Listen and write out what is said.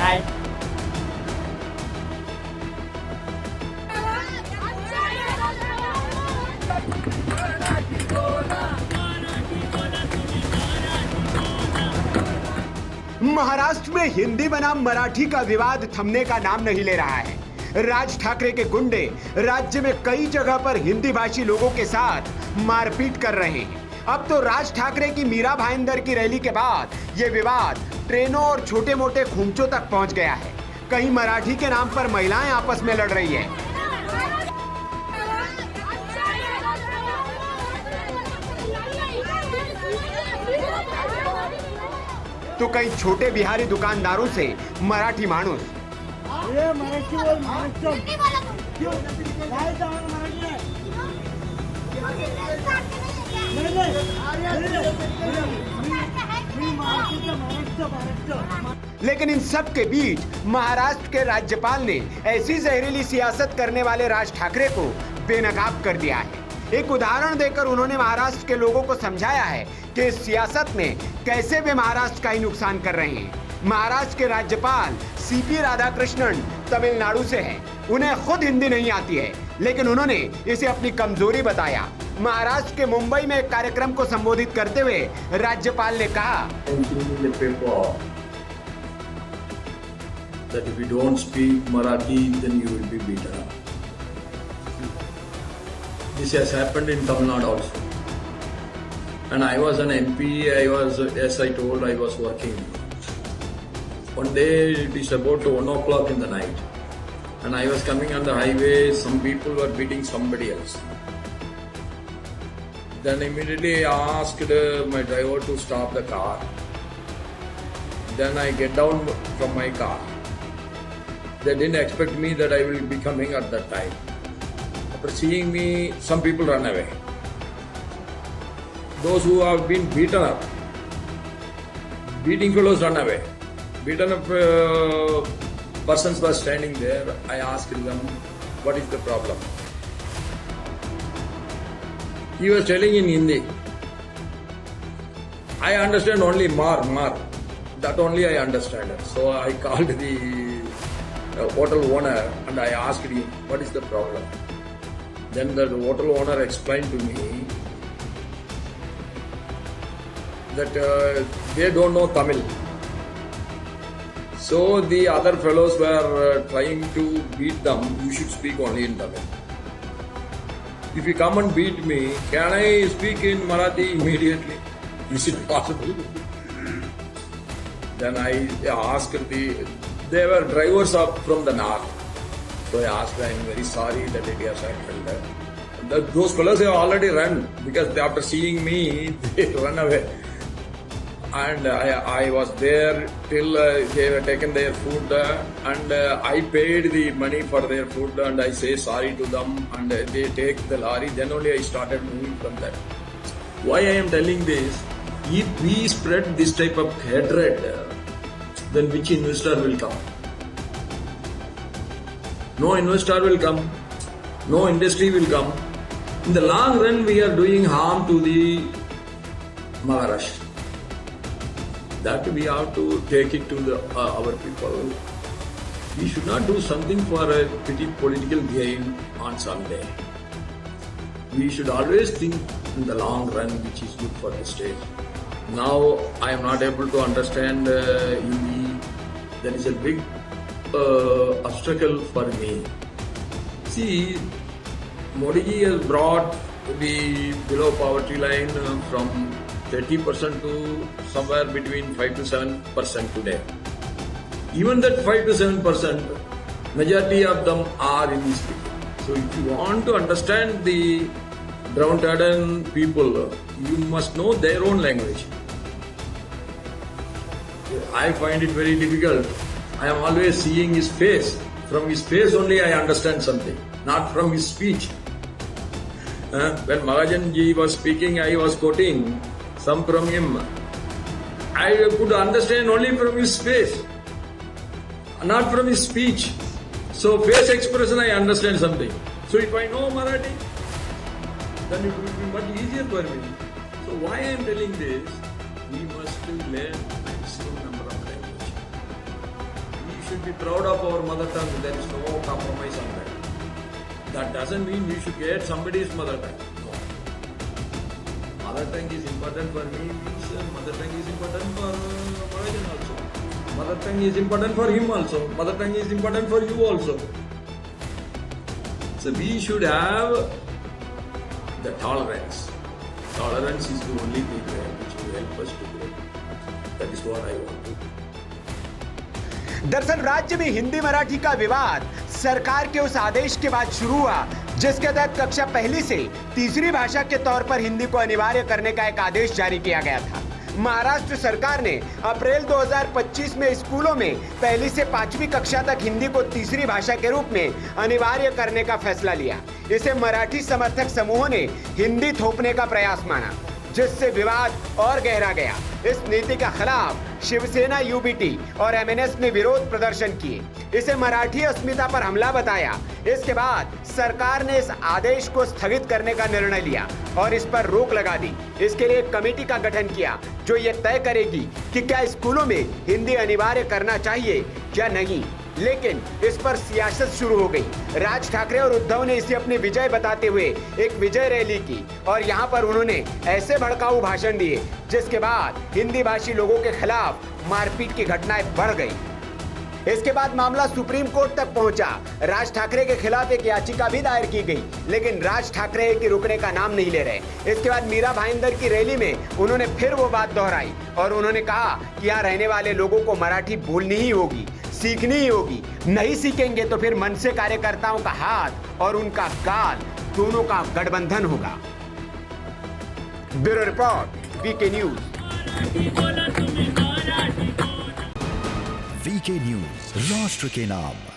हाय। महाराष्ट्र में हिंदी बनाम मराठी का विवाद थमने का नाम नहीं ले रहा है। राज ठाकरे के गुंडे राज्य में कई जगह पर हिंदी भाषी लोगों के साथ मारपीट कर रहे हैं। अब तो राज ठाकरे की मीरा भाईंदर की रैली के बाद ये विवाद ट्रेनों और छोटे मोटे खूंचों तक पहुंच गया है। कहीं मराठी के नाम पर महिलाएं आपस में लड़ रही है, तो कई छोटे बिहारी दुकानदारों से मराठी माणूस। लेकिन इन सब के बीच महाराष्ट्र के राज्यपाल ने ऐसी जहरीली सियासत करने वाले राज ठाकरे को बेनकाब कर दिया है। एक उदाहरण देकर उन्होंने महाराष्ट्र के लोगों को समझाया है कि इस सियासत में कैसे वे महाराष्ट्र का ही नुकसान कर रहे हैं। महाराष्ट्र के राज्यपाल सीपी राधाकृष्णन तमिलनाडु से हैं। उन्हें खुद हिंदी नहीं आती है, लेकिन उन्होंने इसे अपनी कमजोरी बताया। महाराष्ट्र के मुंबई में एक कार्यक्रम को संबोधित करते हुए राज्यपाल ने कहा, that if you don't speak Marathi, then you will be beaten up. This has happened in Tamil Nadu also. And I was an MP, as I told, I was working. One day, it is about 1 o'clock in the night. And I was coming on the highway, some people were beating somebody else. Then immediately I asked my driver to stop the car. Then I get down from my car. They didn't expect me that I will be coming at that time. After seeing me, some people run away. Those who have been beaten up, beating fellows run away. Beaten up persons were standing there. I asked them, what is the problem? He was telling in Hindi. I understand only mar. That only I understand. So I called the hotel owner and I asked him, what is the problem? Then the hotel owner explained to me that they don't know Tamil. So the other fellows were trying to beat them. You should speak only in Tamil. If you come and beat me, can I speak in Marathi immediately? Is it possible? Then I asked they were drivers up from the north. So I asked, I am very sorry that it has happened. Those fellows have already run because after seeing me, they run away. And I was there till they were taken their food and I paid the money for their food and I say sorry to them and they take the lorry. Then only I started moving from that. Why I am telling this? If we spread this type of hatred, then which investor will come? No investor will come. No industry will come. In the long run, we are doing harm to the Maharashtra. That we have to take it to our people. We should not do something for a petty political gain on Sunday. We should always think in the long run, which is good for the state. Now I am not able to understand Hindi. There is a big obstacle for me. See, Modi ji has brought the below poverty line from 30% to somewhere between 5 to 7% today. Even that 5 to 7%, majority of them are English speaking. So if you want to understand the downtrodden people, you must know their own language. I find it very difficult. I am always seeing his face. From his face only I understand something, not from his speech. When Mahajan ji was speaking, I was quoting some from him. I could understand only from his face, not from his speech. So face expression I understand something. So if I know Marathi, then it will be much easier for me. So why I am telling this? We must learn maximum number of languages. We should be proud of our mother tongue. There is no compromise on that. That doesn't mean we should get somebody's mother tongue. No. Mother tongue is important for me means mother tongue is important for Mahajan also. Mother tongue is important for him also. Mother tongue is important for you also. So we should have the tolerance. Tolerance is the only thing which will help us to grow. That is what I want to do. दरअसल राज्य में हिंदी मराठी का विवाद सरकार के उस आदेश के बाद शुरू हुआ जिसके तहत कक्षा पहली से तीसरी भाषा के तौर पर हिंदी को अनिवार्य करने का एक आदेश जारी किया गया था। महाराष्ट्र सरकार ने अप्रैल 2025 में स्कूलों में पहली से पांचवी कक्षा तक हिंदी को तीसरी भाषा के रूप में अनिवार्य करने का फैसला लिया। इसे मराठी समर्थक समूहों ने हिंदी थोपने का प्रयास माना, जिससे विवाद और गहरा गया। इस नीति के खिलाफ शिवसेना, यूबीटी और एमएनएस ने विरोध प्रदर्शन किए, इसे मराठी अस्मिता पर हमला बताया। इसके बाद सरकार ने इस आदेश को स्थगित करने का निर्णय लिया और इस पर रोक लगा दी। इसके लिए एक कमेटी का गठन किया जो ये तय करेगी कि क्या स्कूलों में हिंदी अनिवार्य करना चाहिए या नहीं। लेकिन इस पर सियासत शुरू हो गई। राज ठाकरे और उद्धव ने इसे अपनी विजय बताते हुए एक विजय रैली की और यहाँ पर उन्होंने ऐसे भड़काऊ भाषण दिए जिसके बाद हिंदी भाषी लोगों के खिलाफ मारपीट की घटनाएं बढ़ गई। इसके बाद मामला सुप्रीम कोर्ट तक पहुंचा। राज ठाकरे के खिलाफ एक याचिका भी दायर की गई, लेकिन राज ठाकरे की रुकने का नाम नहीं ले रहे। इसके बाद मीरा भाईंदर की रैली में उन्होंने फिर वो बात दोहराई और उन्होंने कहा कि यहाँ रहने वाले लोगों को मराठी बोलनी ही होगी, सीखनी ही होगी। नहीं सीखेंगे तो फिर मन से कार्यकर्ताओं का हाथ और उनका गाल दोनों का गठबंधन होगा। Bureau report, VK news. VK news, राष्ट्र के नाम।